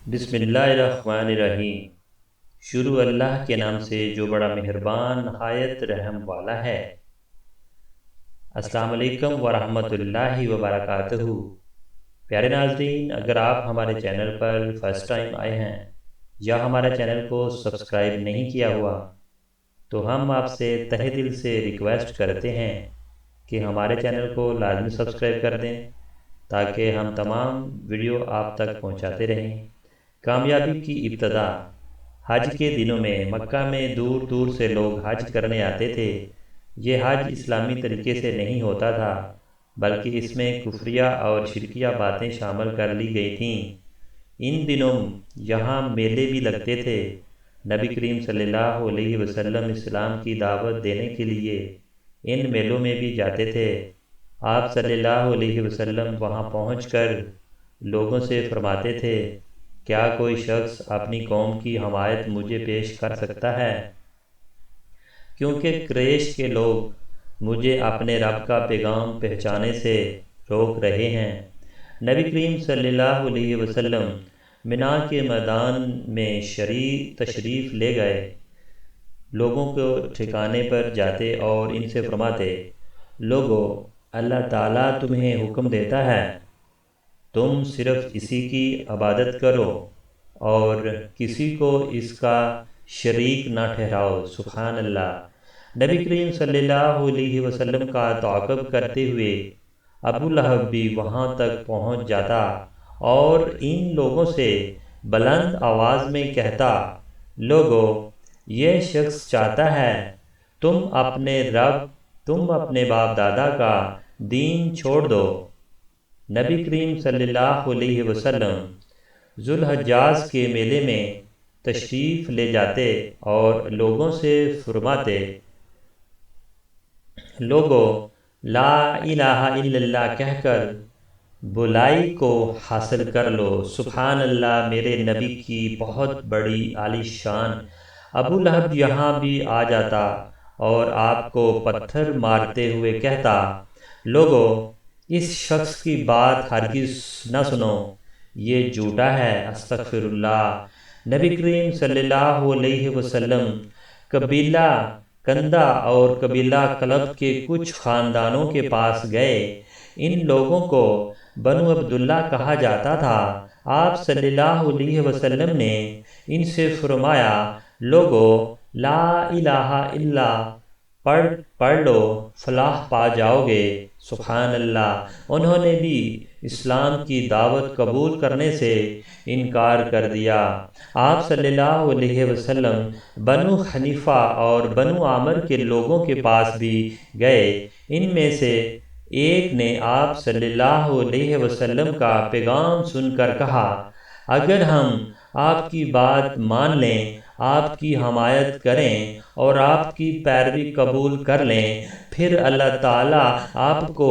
بسم اللہ الرحمن الرحیم۔ شروع اللہ کے نام سے جو بڑا مہربان نہایت رحم والا ہے۔ السلام علیکم ورحمۃ اللہ وبرکاتہ۔ پیارے ناظرین، اگر آپ ہمارے چینل پر فرسٹ ٹائم آئے ہیں یا ہمارے چینل کو سبسکرائب نہیں کیا ہوا تو ہم آپ سے تہہ دل سے ریکویسٹ کرتے ہیں کہ ہمارے چینل کو لازمی سبسکرائب کر دیں تاکہ ہم تمام ویڈیو آپ تک پہنچاتے رہیں۔ کامیابی کی ابتدا۔ حج کے دنوں میں مکہ میں دور دور سے لوگ حج کرنے آتے تھے۔ یہ حج اسلامی طریقے سے نہیں ہوتا تھا بلکہ اس میں کفریہ اور شرکیہ باتیں شامل کر لی گئی تھیں۔ ان دنوں یہاں میلے بھی لگتے تھے۔ نبی کریم صلی اللہ علیہ وسلم اسلام کی دعوت دینے کے لیے ان میلوں میں بھی جاتے تھے۔ آپ صلی اللہ علیہ وسلم وہاں پہنچ کر لوگوں سے فرماتے تھے، کیا کوئی شخص اپنی قوم کی حمایت مجھے پیش کر سکتا ہے؟ کیونکہ قریش کے لوگ مجھے اپنے رب کا پیغام پہنچانے سے روک رہے ہیں۔ نبی کریم صلی اللہ علیہ وسلم منا کے میدان میں تشریف لے گئے۔ لوگوں کو ٹھکانے پر جاتے اور ان سے فرماتے، لوگو، اللہ تعالیٰ تمہیں حکم دیتا ہے تم صرف اسی کی عبادت کرو اور کسی کو اس کا شریک نہ ٹھہراؤ۔ سبحان اللہ۔ نبی کریم صلی اللہ علیہ وسلم کا تعاقب کرتے ہوئے ابو لہب بھی وہاں تک پہنچ جاتا اور ان لوگوں سے بلند آواز میں کہتا، لوگو، یہ شخص چاہتا ہے تم اپنے باپ دادا کا دین چھوڑ دو۔ نبی کریم صلی اللہ علیہ وسلم ذوالحجاز کے میلے میں تشریف لے جاتے اور لوگوں سے فرماتے، لوگو، لا الہ الا اللہ کہہ کر بلائی کو حاصل کر لو۔ سبحان اللہ۔ میرے نبی کی بہت بڑی عالی شان۔ ابو لہب یہاں بھی آ جاتا اور آپ کو پتھر مارتے ہوئے کہتا، لوگو، اس شخص کی بات ہرگز نہ سنو، یہ جھوٹا ہے۔ استغفر اللہ۔ نبی کریم صلی اللہ علیہ وسلم قبیلہ کندہ اور قبیلہ کلب کے کچھ خاندانوں کے پاس گئے۔ ان لوگوں کو بنو عبداللہ کہا جاتا تھا۔ آپ صلی اللہ علیہ وسلم نے ان سے فرمایا، لوگو، لا الہ الا پڑھ لو، فلاح پا جاؤ گے۔ سبحان اللہ۔ انہوں نے بھی اسلام کی دعوت قبول کرنے سے انکار کر دیا۔ آپ صلی اللہ علیہ وسلم بنو حنیفہ اور بنو عامر کے لوگوں کے پاس بھی گئے۔ ان میں سے ایک نے آپ صلی اللہ علیہ وسلم کا پیغام سن کر کہا، اگر ہم آپ کی بات مان لیں، آپ کی حمایت کریں اور آپ کی پیروی قبول کر لیں، پھر اللہ تعالیٰ آپ کو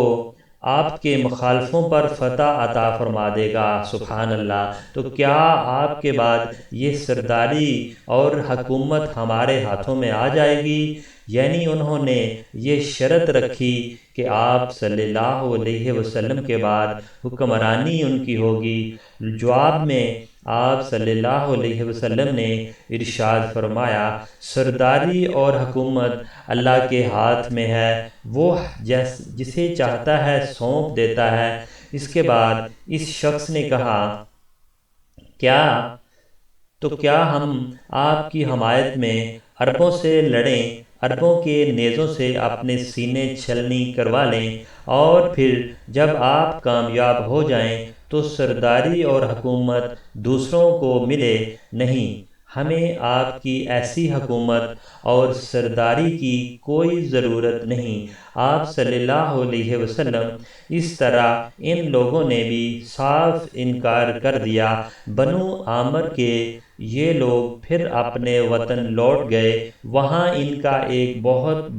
آپ کے مخالفوں پر فتح عطا فرما دے گا۔ سبحان اللہ۔ تو کیا آپ کے بعد یہ سرداری اور حکومت ہمارے ہاتھوں میں آ جائے گی؟ یعنی انہوں نے یہ شرط رکھی کہ آپ صلی اللہ علیہ وسلم کے بعد حکمرانی ان کی ہوگی۔ جواب میں آپ صلی اللہ علیہ وسلم نے ارشاد فرمایا، سرداری اور حکومت اللہ کے ہاتھ میں ہے، وہ جسے چاہتا ہے سونپ دیتا ہے۔ اس کے بعد اس شخص نے کہا، کیا ہم آپ کی حمایت میں عربوں سے لڑیں، عربوں کے نیزوں سے اپنے سینے چھلنی کروا لیں اور پھر جب آپ کامیاب ہو جائیں تو سرداری اور حکومت دوسروں کو ملے؟ نہیں، ہمیں آپ کی ایسی حکومت اور سرداری کی کوئی ضرورت نہیں۔ آپ صلی اللہ علیہ وسلم اس طرح ان لوگوں نے بھی صاف انکار کر دیا۔ بنو عامر کے یہ لوگ پھر اپنے وطن لوٹ گئے۔ وہاں ان کا ایک بہت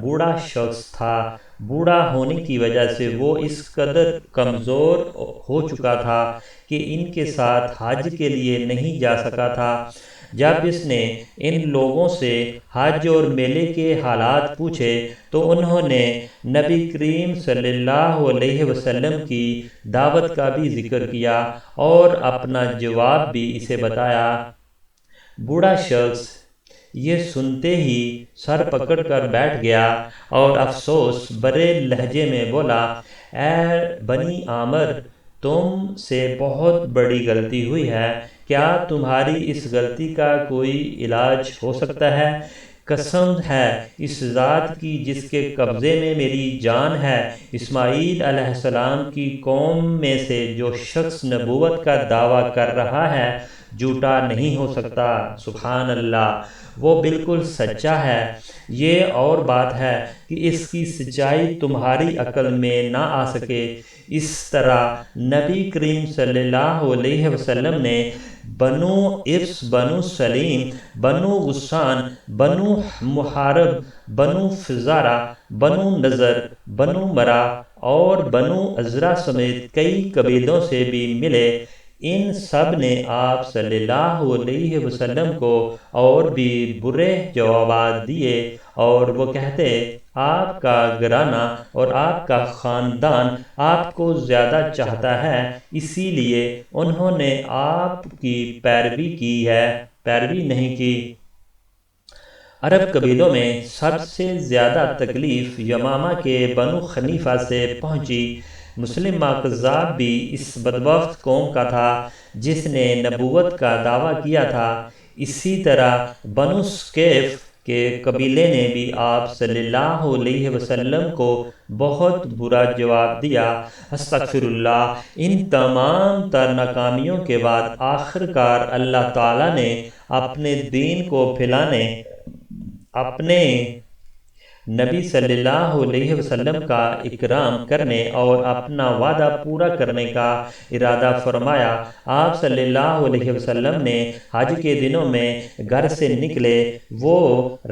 بوڑھا شخص تھا۔ بوڑھا ہونے کی وجہ سے وہ اس قدر کمزور ہو چکا تھا کہ ان کے ساتھ حج کے لیے نہیں جا سکا تھا۔ جب اس نے ان لوگوں سے حج اور میلے کے حالات پوچھے تو انہوں نے نبی کریم صلی اللہ علیہ وسلم کی دعوت کا بھی ذکر کیا اور اپنا جواب بھی اسے بتایا۔ بوڑھا شخص یہ سنتے ہی سر پکڑ کر بیٹھ گیا اور افسوس برے لہجے میں بولا، اے بنی عامر، تم سے بہت بڑی غلطی ہوئی ہے، کیا تمہاری اس غلطی کا کوئی علاج ہو سکتا ہے؟ قسم ہے اس ذات کی جس کے قبضے میں میری جان ہے، اسماعیل علیہ السلام کی قوم میں سے جو شخص نبوت کا دعویٰ کر رہا ہے جھوٹا نہیں ہو سکتا۔ سبحان اللہ، وہ بالکل سچا ہے۔ یہ اور بات ہے کہ اس کی سچائی تمہاری عقل میں نہ آ سکے۔ اس طرح نبی کریم صلی اللہ علیہ وسلم نے بنو ابس، بنو سلیم، بنو غسان، بنو محارب، بنو فزارہ، بنو نذر، بنو مرا اور بنو عزرا سمیت کئی قبیلوں سے بھی ملے۔ ان سب نے آپ صلی اللہ علیہ وسلم کو اور بھی برے جوابات دیے اور وہ کہتے، آپ کا گھرانہ اور آپ کا خاندان آپ کو زیادہ چاہتا ہے، اسی لیے انہوں نے آپ کی پیروی نہیں کی۔ عرب قبیلوں میں سب سے زیادہ تکلیف یمامہ کے بنو حنیفہ سے پہنچی۔ مسلمہ کذاب بھی اس بدبخت قوم کا تھا جس نے نبوت کا دعویٰ کیا تھا۔ اسی طرح بنو ثقیف کے قبیلے نے بھی آپ صلی اللہ علیہ وسلم کو بہت برا جواب دیا۔ استغفر اللہ۔ ان تمام تر ناکامیوں کے بعد آخرکار اللہ تعالیٰ نے اپنے دین کو پھیلانے، اپنے نبی صلی اللہ علیہ وسلم کا اکرام کرنے اور اپنا وعدہ پورا کرنے کا ارادہ فرمایا۔ آپ صلی اللہ علیہ وسلم نے حج کے دنوں میں گھر سے نکلے۔ وہ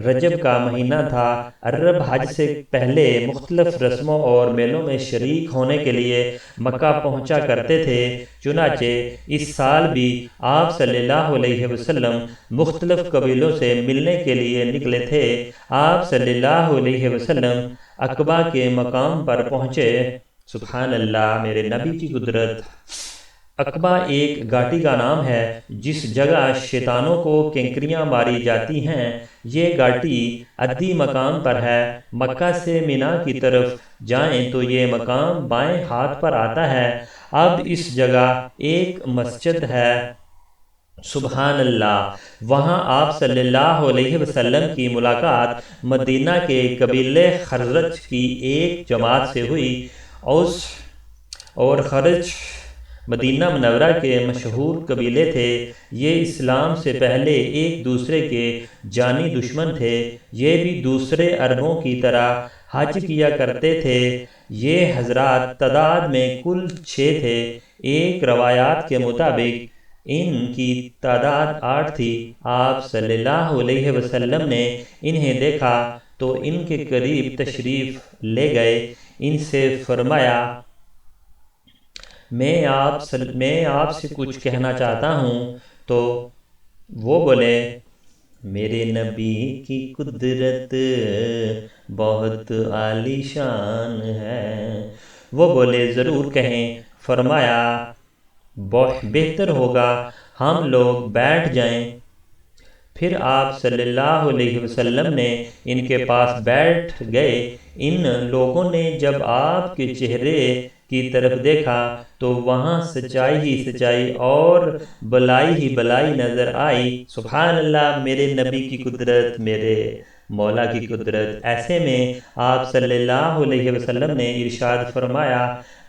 رجب کا مہینہ تھا۔ عرب حج سے پہلے مختلف رسموں اور میلوں میں شریک ہونے کے لیے مکہ پہنچا کرتے تھے۔ چنانچہ اس سال بھی آپ صلی اللہ علیہ وسلم مختلف قبیلوں سے ملنے کے لیے نکلے تھے۔ آپ صلی اللہ علیہ وسلم عقبہ کے مقام پر پہنچے۔ سبحان اللہ، میرے نبی کی قدرت۔ عقبہ ایک گھاٹی کا نام ہے جس جگہ شیطانوں کو کینکریاں ماری جاتی ہیں۔ یہ گھاٹی ادھی مقام پر ہے۔ مکہ سے مینا کی طرف جائیں تو یہ مقام بائیں ہاتھ پر آتا ہے۔ اب اس جگہ ایک مسجد ہے۔ سبحان اللہ، وہاں آپ صلی اللہ علیہ وسلم کی ملاقات مدینہ کے قبیلے خزرج کی ایک جماعت سے ہوئی۔ اوس اور خزرج مدینہ منورہ کے مشہور قبیلے تھے۔ یہ اسلام سے پہلے ایک دوسرے کے جانی دشمن تھے۔ یہ بھی دوسرے عربوں کی طرح حج کیا کرتے تھے۔ یہ حضرات تعداد میں کل 6 تھے۔ ایک روایات کے مطابق ان کی تعداد 8 تھی۔ آپ صلی اللہ علیہ وسلم نے انہیں دیکھا تو ان کے قریب تشریف لے گئے۔ ان سے فرمایا، میں آپ سے کچھ کہنا چاہتا ہوں۔ تو وہ بولے، میرے نبی کی قدرت بہت عالی شان ہے۔ وہ بولے، ضرور کہیں۔ فرمایا، بہتر ہوگا ہم لوگ بیٹھ جائیں۔ پھر آپ صلی اللہ علیہ وسلم نے ان کے پاس بیٹھ گئے۔ ان لوگوں نے جب آپ کے چہرے کی طرف دیکھا تو وہاں سچائی ہی سچائی اور بلائی ہی بلائی نظر آئی۔ سبحان اللہ، میرے نبی کی قدرت، میرے مولا کی قدرت۔ ایسے میں آپ صلی اللہ علیہ وسلم نے ارشاد فرمایا،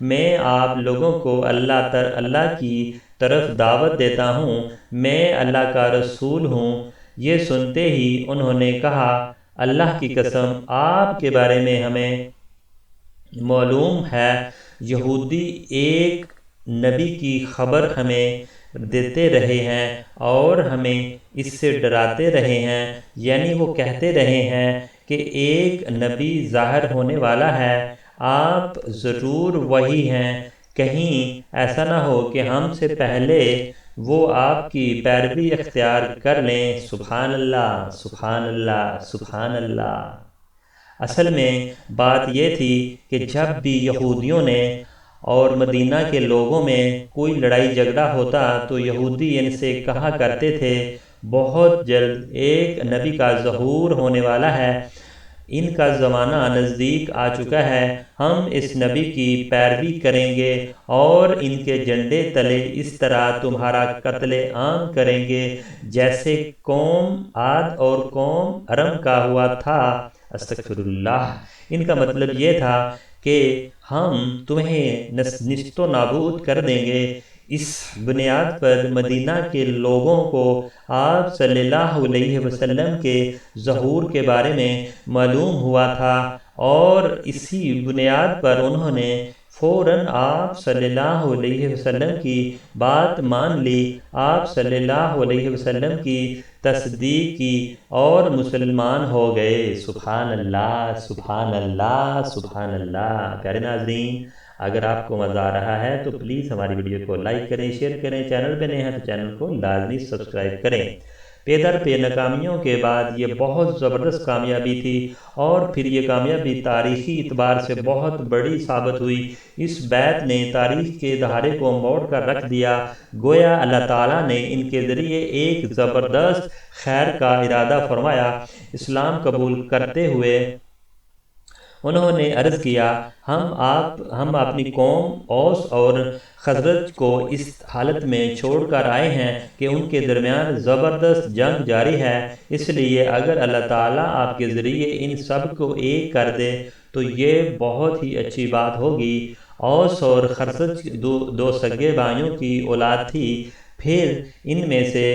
میں آپ لوگوں کو اللہ کی طرف دعوت دیتا ہوں، میں اللہ کا رسول ہوں۔ یہ سنتے ہی انہوں نے کہا، اللہ کی قسم، آپ کے بارے میں ہمیں معلوم ہے یہودی ایک نبی کی خبر ہمیں دیتے رہے ہیں اور ہمیں اس سے ڈراتے رہے ہیں، یعنی وہ کہتے رہے ہیں کہ ایک نبی ظاہر ہونے والا ہے، آپ ضرور وہی ہیں۔ کہیں ایسا نہ ہو کہ ہم سے پہلے وہ آپ کی پیروی اختیار کر لیں۔ سبحان اللہ، سبحان اللہ، سبحان اللہ۔ اصل میں بات یہ تھی کہ جب بھی یہودیوں نے اور مدینہ کے لوگوں میں کوئی لڑائی جھگڑا ہوتا تو یہودی ان سے کہا کرتے تھے بہت جلد ایک نبی کا ظہور ہونے والا ہے، ان کا زمانہ نزدیک آ چکا ہے، ہم اس نبی کی پیروی کریں گے اور ان کے جھنڈے تلے اس طرح تمہارا قتل عام کریں گے جیسے قوم عاد اور قوم ارم کا ہوا تھا۔ استغفر اللہ۔ ان کا مطلب یہ تھا کہ ہم تمہیں نیست و نابود کر دیں گے۔ اس بنیاد پر مدینہ کے لوگوں کو آپ صلی اللہ علیہ وسلم کے ظہور کے بارے میں معلوم ہوا تھا اور اسی بنیاد پر انہوں نے فوراً آپ صلی اللہ علیہ وسلم کی بات مان لی، آپ صلی اللہ علیہ وسلم کی تصدیق کی اور مسلمان ہو گئے۔ سبحان اللہ، سبحان اللہ، سبحان اللہ۔ پیارے ناظرین، اگر آپ کو مزہ آ رہا ہے تو پلیز ہماری ویڈیو کو لائک کریں، شیئر کریں، چینل پہ نئے ہیں تو چینل کو لازمی سبسکرائب کریں۔ پے در پہ ناکامیوں کے بعد یہ بہت زبردست کامیابی تھی اور پھر یہ کامیابی تاریخی اعتبار سے بہت بڑی ثابت ہوئی۔ اس بیعت نے تاریخ کے دہارے کو موڑ کر رکھ دیا، گویا اللہ تعالیٰ نے ان کے ذریعے ایک زبردست خیر کا ارادہ فرمایا۔ اسلام قبول کرتے ہوئے انہوں نے عرض کیا، ہم اپنی قوم اوس اور خزرج کو اس حالت میں چھوڑ کر آئے ہیں کہ ان کے درمیان زبردست جنگ جاری ہے، اس لیے اگر اللہ تعالیٰ آپ کے ذریعے ان سب کو ایک کر دے تو یہ بہت ہی اچھی بات ہوگی۔ اوس اور خزرج دو سگے بھائیوں کی اولاد تھی، پھر ان میں سے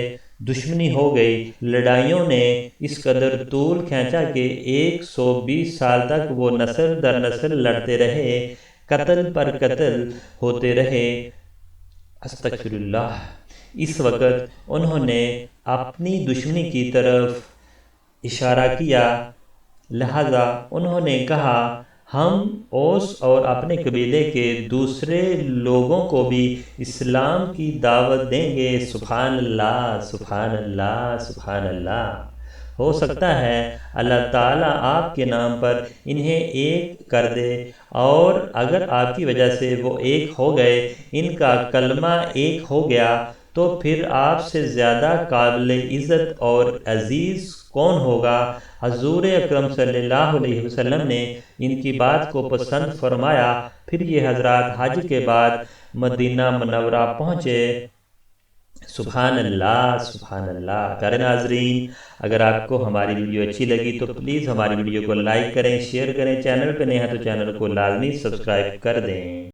دشمنی ہو گئی، لڑائیوں نے اس قدر طول کھینچا کہ 120 سال تک وہ نسل در نسل لڑتے رہے، قتل پر قتل ہوتے رہے۔ استغفر اللہ۔ اس وقت انہوں نے اپنی دشمنی کی طرف اشارہ کیا، لہذا انہوں نے کہا ہم اوس اور اپنے قبیلے کے دوسرے لوگوں کو بھی اسلام کی دعوت دیں گے۔ سبحان اللہ، سبحان اللہ، سبحان اللہ۔ ہو سکتا ہے اللہ تعالیٰ آپ کے نام پر انہیں ایک کر دے، اور اگر آپ کی وجہ سے وہ ایک ہو گئے، ان کا کلمہ ایک ہو گیا، تو پھر آپ سے زیادہ قابل عزت اور عزیز کون ہوگا؟ حضور اکرم صلی اللہ علیہ وسلم نے ان کی بات کو پسند فرمایا، پھر یہ حضرات حج کے بعد مدینہ منورہ پہنچے۔ سبحان اللہ، سبحان اللہ۔ پیارے ناظرین، اگر آپ کو ہماری ویڈیو اچھی لگی تو پلیز ہماری ویڈیو کو لائک کریں، شیئر کریں، چینل پہ نئے ہیں تو چینل کو لازمی سبسکرائب کر دیں۔